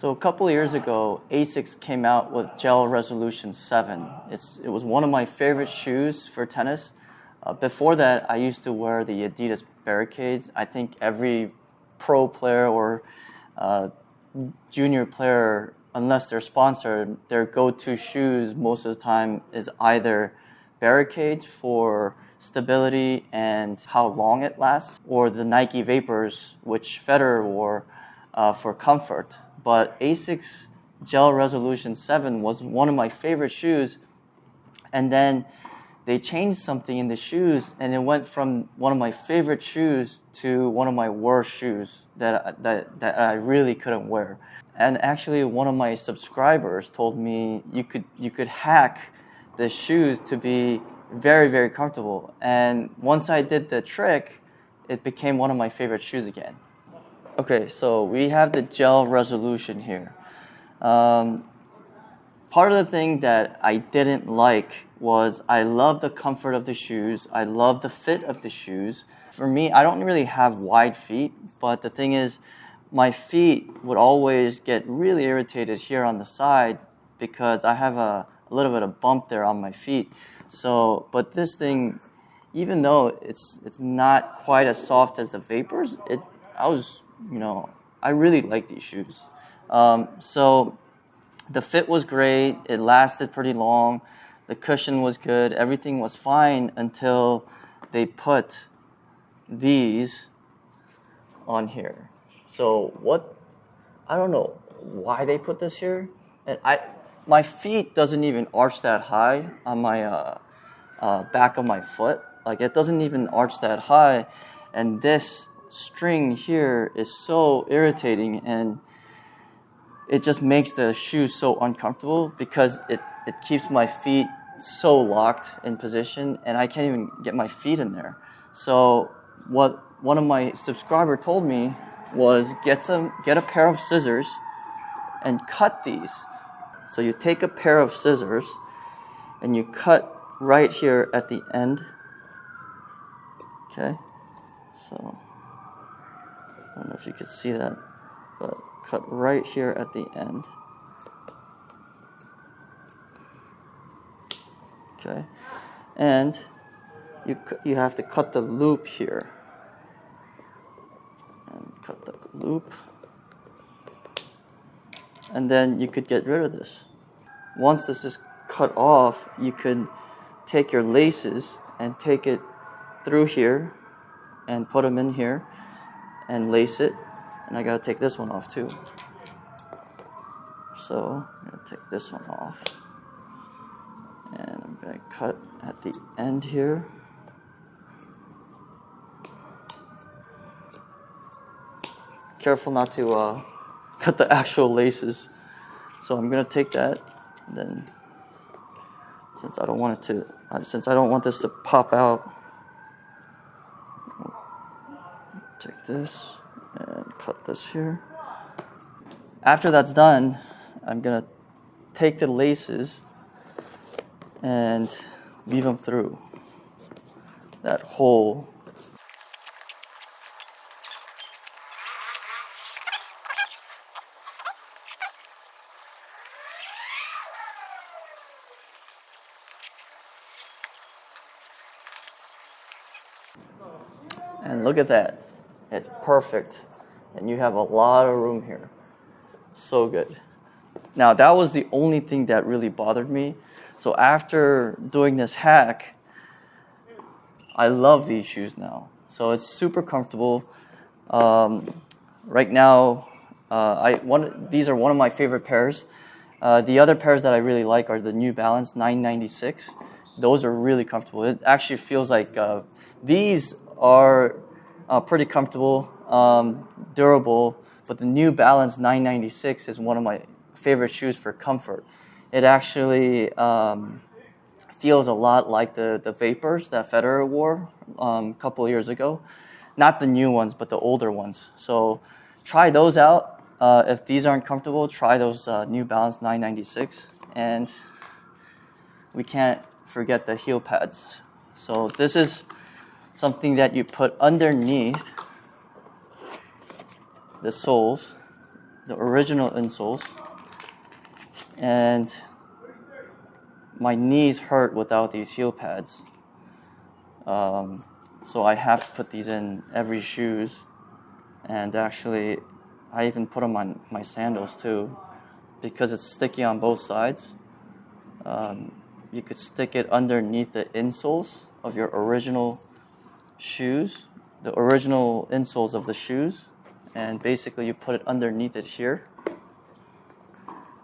So a couple of years ago, Asics came out with Gel Resolution 7. It was one of my favorite shoes for tennis. Before that, I used to wear the Adidas Barricades. I think every pro player or junior player, unless they're sponsored, their go-to shoes most of the time is either Barricades for stability and how long it lasts, or the Nike Vapors, which Federer wore for comfort. But Asics Gel Resolution 7 was one of my favorite shoes, and then they changed something in the shoes, and it went from one of my favorite shoes to one of my worst shoes that I really couldn't wear. And actually, one of my subscribers told me you could hack the shoes to be very, very comfortable. And once I did the trick, it became one of my favorite shoes again. Okay, so we have the Gel Resolution here. Part of the thing that I didn't like was I love the comfort of the shoes. I love the fit of the shoes. For me, I don't really have wide feet, but the thing is, my feet would always get really irritated here on the side because I have a little bit of bump there on my feet. So, but this thing, even though it's not quite as soft as the Vapors, I really like these shoes. So the fit was great. It lasted pretty long. The cushion was good. Everything was fine until they put these on here. So I don't know why they put this here. And my feet doesn't even arch that high on my back of my foot. Like, it doesn't even arch that high. And this string here is so irritating, and it just makes the shoe so uncomfortable because it keeps my feet so locked in position, and I can't even get my feet in there. So what one of my subscribers told me was get a pair of scissors and cut these. So you take a pair of scissors and you cut right here at the end. Okay, so I don't know if you could see that, but cut right here at the end. Okay, and you have to cut the loop here. And cut the loop. And then you could get rid of this. Once this is cut off, you could take your laces and take it through here and put them in here and lace it. And I gotta take this one off too. So I'm gonna take this one off. And I'm gonna cut at the end here. Careful not to cut the actual laces. So I'm gonna take that, and then since I don't want this to pop out, take this and cut this here. After that's done, I'm gonna take the laces and weave them through that hole. And look at that. It's perfect. And you have a lot of room here. So good. Now, that was the only thing that really bothered me. So after doing this hack, I love these shoes now. So it's super comfortable. Right now, these are one of my favorite pairs. The other pairs that I really like are the New Balance 996. Those are really comfortable. It actually feels like these are pretty comfortable, durable, but the New Balance 996 is one of my favorite shoes for comfort. It actually feels a lot like the Vapors that Federer wore a couple of years ago. Not the new ones, but the older ones. So try those out. If these aren't comfortable, try those New Balance 996. And we can't forget the heel pads. So this is something that you put underneath the soles, the original insoles, and my knees hurt without these heel pads. So I have to put these in every shoes, and actually I even put them on my sandals too, because it's sticky on both sides. You could stick it underneath the insoles of your original shoes, the original insoles of the shoes, and basically you put it underneath it here.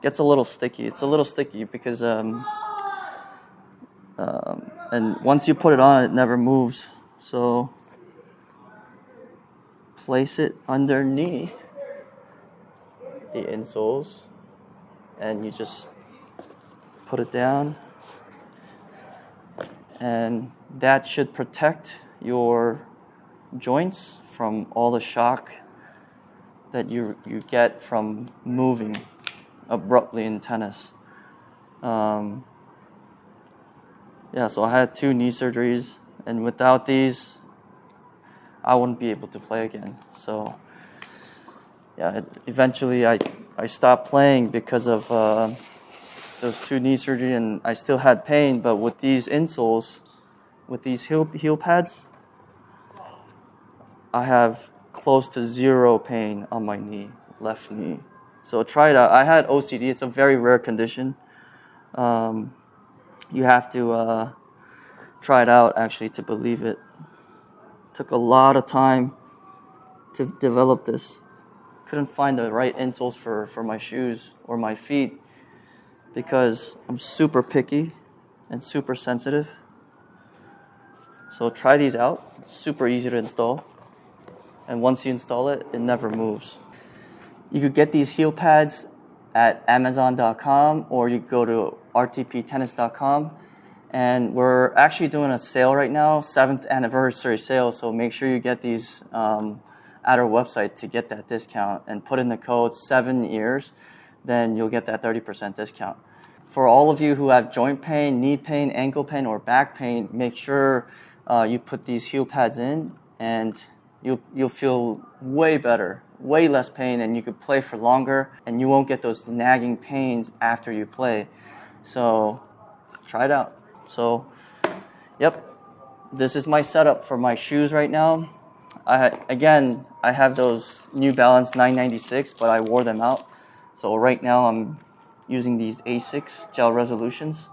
Gets a little sticky. It's a little sticky because and once you put it on, it never moves. So place it underneath the insoles, and you just put it down, and that should protect your joints from all the shock that you get from moving abruptly in tennis. So I had 2 knee surgeries, and without these, I wouldn't be able to play again. So eventually I stopped playing because of those 2 knee surgery, and I still had pain, but with these insoles, with these heel pads, I have close to 0 pain on my knee, left knee. So try it out. I had OCD. It's a very rare condition. You have to try it out, actually, to believe it. Took a lot of time to develop this. Couldn't find the right insoles for my shoes or my feet because I'm super picky and super sensitive. So try these out. It's super easy to install. And once you install it, it never moves. You could get these heel pads at Amazon.com, or you go to RTPTennis.com. And we're actually doing a sale right now, 7th anniversary sale. So make sure you get these at our website to get that discount, and put in the code 7 years, then you'll get that 30% discount. For all of you who have joint pain, knee pain, ankle pain, or back pain, make sure you put these heel pads in, and you'll feel way better, way less pain, and you could play for longer, and you won't get those nagging pains after you play. So try it out. So, this is my setup for my shoes right now. I have those New Balance 996, but I wore them out. So right now I'm using these Asics gel resolutions.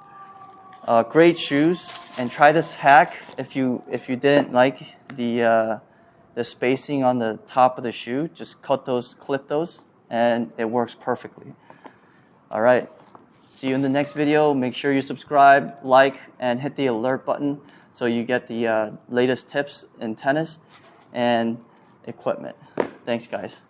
Great shoes, and try this hack if you didn't like the spacing on the top of the shoe. Just clip those, and it works perfectly. All right. See you in the next video. Make sure you subscribe, like, and hit the alert button so you get the latest tips in tennis and equipment. Thanks, guys.